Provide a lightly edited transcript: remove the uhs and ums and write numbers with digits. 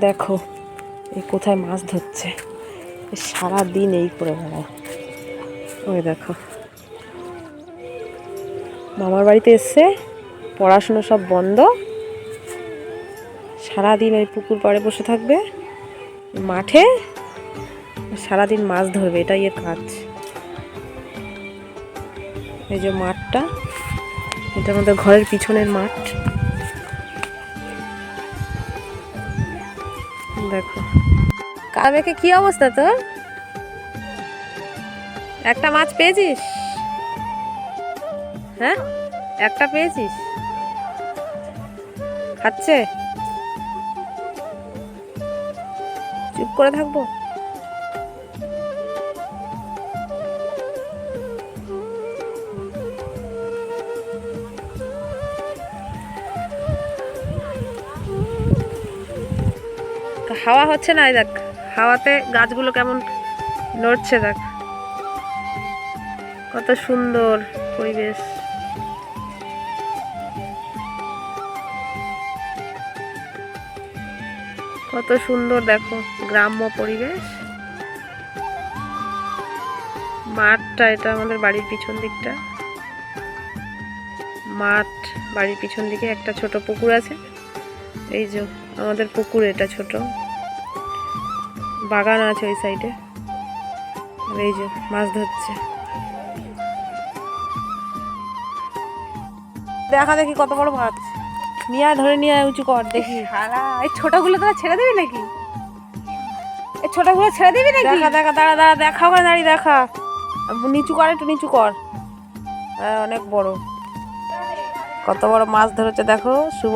দেখো এই কোথায় মাছ ধরছে, সারা দিন এই করে বেড়ায়। ওই দেখো মামার বাড়িতে এসছে, পড়াশুনো সব বন্ধ, সারাদিন ওই পুকুর পাড়ে বসে থাকবে, মাঠে সারাদিন মাছ ধরবে, এটাই এর কাজ। এই যে মাঠটা, এটা আমাদের ঘরের পিছনের মাঠ। দেখো কাবেকে কি অবস্থা তোর? একটা মাছ পেয়েছিস? হ্যাঁ একটা পেয়েছিস? খাচ্ছে? চুপ করে থাকবো? হাওয়া হচ্ছে না, দেখ হাওয়াতে গাছগুলো কেমন নড়ছে, দেখ কত সুন্দর পরিবেশ। কত সুন্দর দেখো গ্রাম্য পরিবেশ। মাঠটা, এটা আমাদের বাড়ির পিছন দিকটা মাঠ, বাড়ির পিছন দিকে একটা ছোট পুকুর আছে। এই যে আমাদের পুকুর, এটা ছোট বাগান আছে ওই সাইডে। এই যে মাছ ধরছে, দেখা দেখি কত বড় মাছ। নিয়ে আয়, ধরে নিয়ে আয়, উঁচু কর দেখি। এই ছোটগুলো তোরা ছেড়ে দিবি নাকি? এই ছোটগুলো ছেড়ে দিবি নাকি? দেখা দেখা, দাঁড়া দাঁড়া, দেখা ওখানে দাঁড়িয়ে দেখা। নিচু কর, একটু নিচু কর। অনেক বড়, কত বড় মাছ ধরেছে দেখো শুভ।